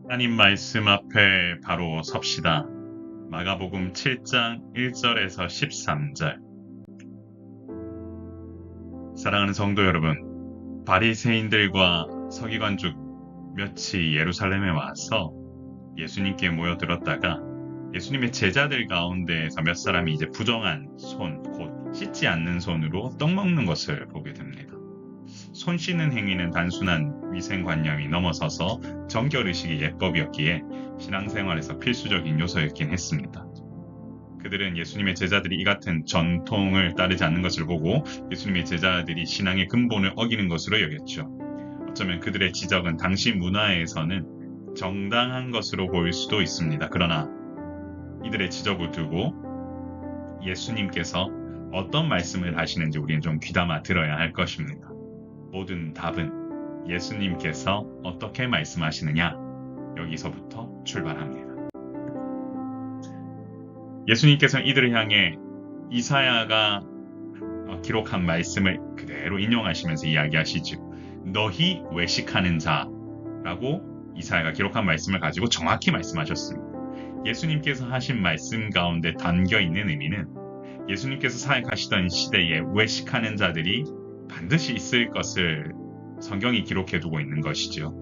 하나님 말씀 앞에 바로 섭시다. 마가복음 7장 1절에서 13절. 사랑하는 성도 여러분, 바리새인들과 서기관족 몇이 예루살렘에 와서 예수님께 모여들었다가 예수님의 제자들 가운데에서 몇 사람이 이제 부정한 손, 곧 씻지 않는 손으로 떡 먹는 것을 보게 됩니다. 손 씻는 행위는 단순한 위생관념이 넘어서서 정결의식의 예법이었기에 신앙생활에서 필수적인 요소였긴 했습니다. 그들은 예수님의 제자들이 이 같은 전통을 따르지 않는 것을 보고 예수님의 제자들이 신앙의 근본을 어기는 것으로 여겼죠. 어쩌면 그들의 지적은 당시 문화에서는 정당한 것으로 보일 수도 있습니다. 그러나 이들의 지적을 두고 예수님께서 어떤 말씀을 하시는지 우리는 좀 귀담아 들어야 할 것입니다. 모든 답은 예수님께서 어떻게 말씀하시느냐, 여기서부터 출발합니다. 예수님께서는 이들을 향해 이사야가 기록한 말씀을 그대로 인용하시면서 이야기하시죠. 너희 외식하는 자라고 이사야가 기록한 말씀을 가지고 정확히 말씀하셨습니다. 예수님께서 하신 말씀 가운데 담겨있는 의미는 예수님께서 사역하시던 시대에 외식하는 자들이 반드시 있을 것을 성경이 기록해두고 있는 것이죠.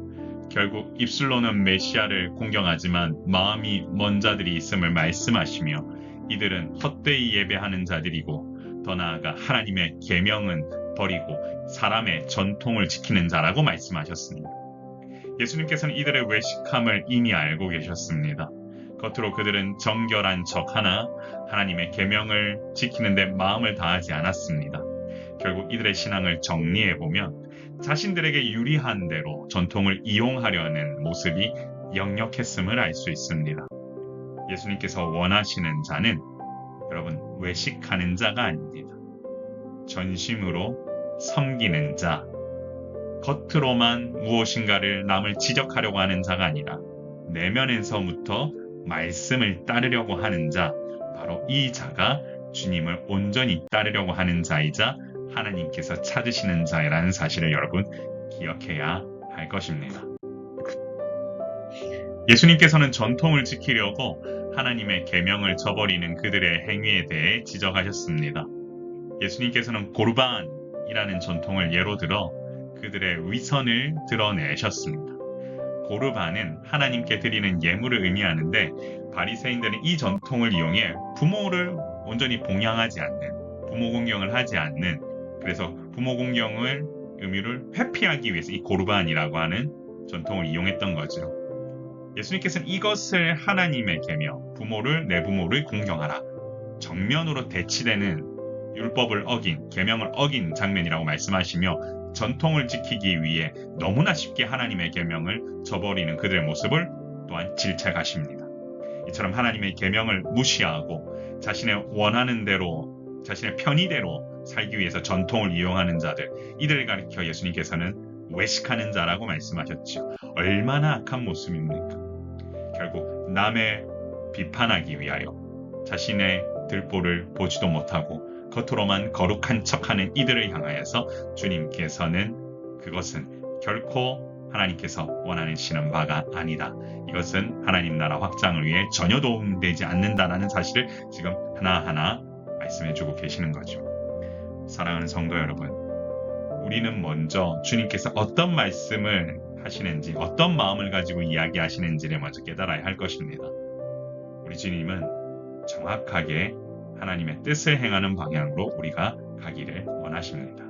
결국 입술로는 메시아를 공경하지만 마음이 먼 자들이 있음을 말씀하시며 이들은 헛되이 예배하는 자들이고 더 나아가 하나님의 계명은 버리고 사람의 전통을 지키는 자라고 말씀하셨습니다. 예수님께서는 이들의 외식함을 이미 알고 계셨습니다. 겉으로 그들은 정결한 척하나 하나님의 계명을 지키는 데 마음을 다하지 않았습니다. 결국 이들의 신앙을 정리해보면 자신들에게 유리한 대로 전통을 이용하려는 모습이 역력했음을 알 수 있습니다. 예수님께서 원하시는 자는 여러분 외식하는 자가 아닙니다. 전심으로 섬기는 자, 겉으로만 무엇인가를 남을 지적하려고 하는 자가 아니라 내면에서부터 말씀을 따르려고 하는 자, 바로 이 자가 주님을 온전히 따르려고 하는 자이자 하나님께서 찾으시는 자라는 사실을 여러분 기억해야 할 것입니다. 예수님께서는 전통을 지키려고 하나님의 계명을 저버리는 그들의 행위에 대해 지적하셨습니다. 예수님께서는 고르반이라는 전통을 예로 들어 그들의 위선을 드러내셨습니다. 고르반은 하나님께 드리는 예물을 의미하는데 바리새인들은 이 전통을 이용해 부모를 온전히 봉양하지 않는, 부모 공경을 하지 않는, 그래서 부모 공경을 의미를 회피하기 위해서 이 고르반이라고 하는 전통을 이용했던 거죠. 예수님께서는 이것을 하나님의 계명, 내 부모를 공경하라, 정면으로 대치되는 율법을 어긴, 계명을 어긴 장면이라고 말씀하시며 전통을 지키기 위해 너무나 쉽게 하나님의 계명을 저버리는 그들의 모습을 또한 질책하십니다. 이처럼 하나님의 계명을 무시하고 자신의 원하는 대로, 자신의 편의대로 살기 위해서 전통을 이용하는 자들, 이들을 가리켜 예수님께서는 외식하는 자라고 말씀하셨죠. 얼마나 악한 모습입니까? 결국 남의 비판하기 위하여 자신의 들보를 보지도 못하고 겉으로만 거룩한 척하는 이들을 향하여서 주님께서는 그것은 결코 하나님께서 원하시는 바가 아니다. 이것은 하나님 나라 확장을 위해 전혀 도움되지 않는다라는 사실을 지금 하나하나 말씀해주고 계시는 거죠. 사랑하는 성도 여러분, 우리는 먼저 주님께서 어떤 말씀을 하시는지, 어떤 마음을 가지고 이야기하시는지를 먼저 깨달아야 할 것입니다. 우리 주님은 정확하게 하나님의 뜻을 행하는 방향으로 우리가 가기를 원하십니다.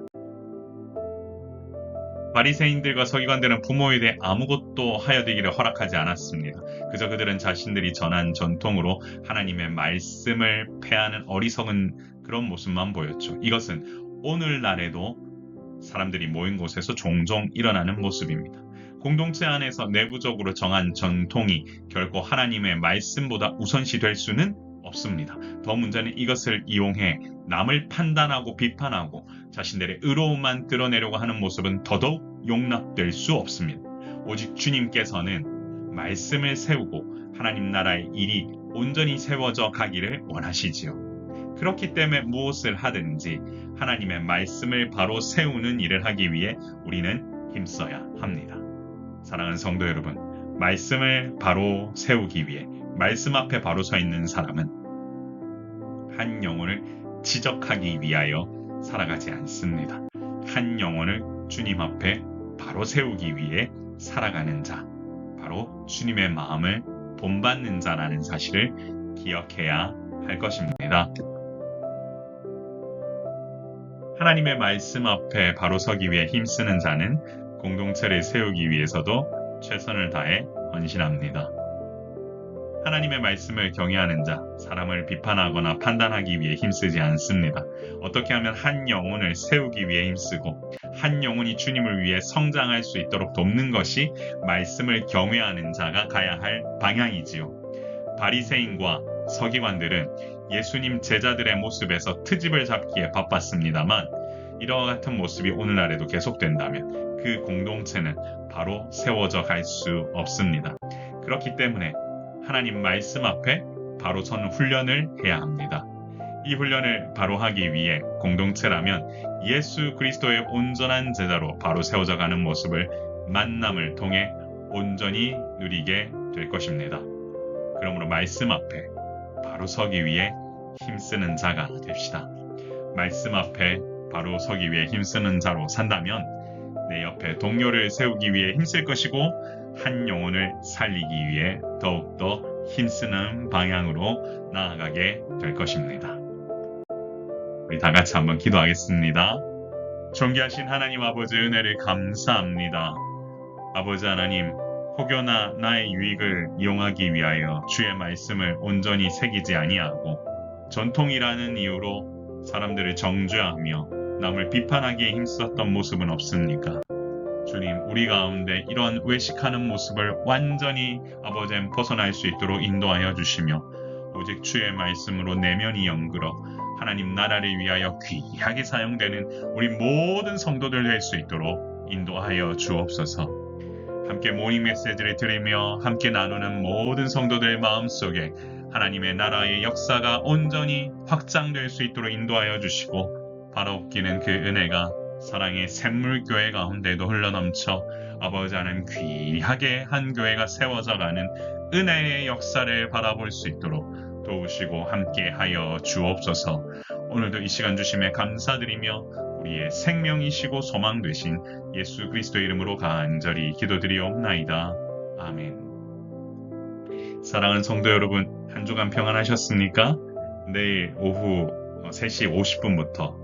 바리새인들과 서기관들은 부모에 대해 아무것도 하여되기를 허락하지 않았습니다. 그저 그들은 자신들이 전한 전통으로 하나님의 말씀을 폐하는 어리석은 그런 모습만 보였죠. 이것은 오늘날에도 사람들이 모인 곳에서 종종 일어나는 모습입니다. 공동체 안에서 내부적으로 정한 전통이 결코 하나님의 말씀보다 우선시 될 수는 없습니다. 더 문제는 이것을 이용해 남을 판단하고 비판하고 자신들의 의로움만 드러내려고 하는 모습은 더더욱 용납될 수 없습니다. 오직 주님께서는 말씀을 세우고 하나님 나라의 일이 온전히 세워져 가기를 원하시지요. 그렇기 때문에 무엇을 하든지 하나님의 말씀을 바로 세우는 일을 하기 위해 우리는 힘써야 합니다. 사랑하는 성도 여러분, 말씀을 바로 세우기 위해 말씀 앞에 바로 서 있는 사람은 한 영혼을 지적하기 위하여 살아가지 않습니다. 한 영혼을 주님 앞에 바로 세우기 위해 살아가는 자, 바로 주님의 마음을 본받는 자라는 사실을 기억해야 할 것입니다. 하나님의 말씀 앞에 바로 서기 위해 힘쓰는 자는 공동체를 세우기 위해서도 최선을 다해 헌신합니다. 하나님의 말씀을 경외하는 자, 사람을 비판하거나 판단하기 위해 힘쓰지 않습니다. 어떻게 하면 한 영혼을 세우기 위해 힘쓰고 한 영혼이 주님을 위해 성장할 수 있도록 돕는 것이 말씀을 경외하는 자가 가야 할 방향이지요. 바리새인과 서기관들은 예수님 제자들의 모습에서 트집을 잡기에 바빴습니다만 이와 같은 모습이 오늘날에도 계속된다면 그 공동체는 바로 세워져 갈 수 없습니다. 그렇기 때문에 하나님 말씀 앞에 바로 서는 훈련을 해야 합니다. 이 훈련을 바로 하기 위해 공동체라면 예수 그리스도의 온전한 제자로 바로 세워져 가는 모습을 만남을 통해 온전히 누리게 될 것입니다. 그러므로 말씀 앞에 바로 서기 위해 힘쓰는 자가 됩시다. 말씀 앞에 바로 서기 위해 힘쓰는 자로 산다면 내 옆에 동료를 세우기 위해 힘쓸 것이고 한 영혼을 살리기 위해 더욱더 힘쓰는 방향으로 나아가게 될 것입니다. 우리 다 같이 한번 기도하겠습니다. 존귀하신 하나님 아버지 은혜를 감사합니다. 아버지 하나님, 혹여나 나의 유익을 이용하기 위하여 주의 말씀을 온전히 새기지 아니하고 전통이라는 이유로 사람들을 정죄하며 남을 비판하기에 힘썼던 모습은 없습니까? 주님, 우리 가운데 이런 외식하는 모습을 완전히 아버지는 벗어날 수 있도록 인도하여 주시며 오직 주의 말씀으로 내면이 영그러 하나님 나라를 위하여 귀하게 사용되는 우리 모든 성도들 될 수 있도록 인도하여 주옵소서. 함께 모닝 메시지를 들으며 함께 나누는 모든 성도들의 마음속에 하나님의 나라의 역사가 온전히 확장될 수 있도록 인도하여 주시고 바라옵기는 그 은혜가 사랑의 샘물교회 가운데도 흘러넘쳐 아버지 하나님 귀하게 한 교회가 세워져가는 은혜의 역사를 바라볼 수 있도록 도우시고 함께하여 주옵소서. 오늘도 이 시간 주심에 감사드리며 우리의 생명이시고 소망 되신 예수 그리스도의 이름으로 간절히 기도드리옵나이다. 아멘. 사랑하는 성도 여러분, 한 주간 평안하셨습니까? 내일 오후 3시 50분부터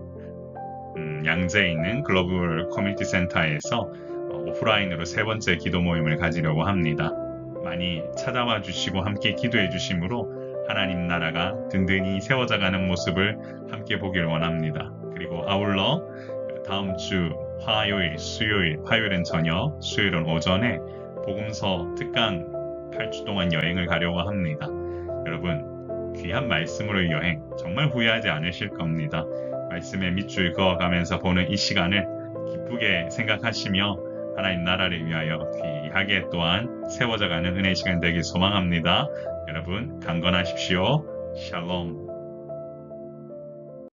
양재에 있는 글로벌 커뮤니티 센터에서 오프라인으로 세 번째 기도 모임을 가지려고 합니다. 많이 찾아와 주시고 함께 기도해 주심으로 하나님 나라가 든든히 세워져가는 모습을 함께 보길 원합니다. 그리고 아울러 다음 주 화요일, 수요일, 화요일은 저녁, 수요일은 오전에 복음서 특강 8주 동안 여행을 가려고 합니다. 여러분, 귀한 말씀으로의 여행 정말 후회하지 않으실 겁니다. 말씀에 밑줄 그어가면서 보는 이 시간을 기쁘게 생각하시며 하나님 나라를 위하여 귀하게 또한 세워져가는 은혜의 시간 되길 소망합니다. 여러분 강건하십시오. 샬롬.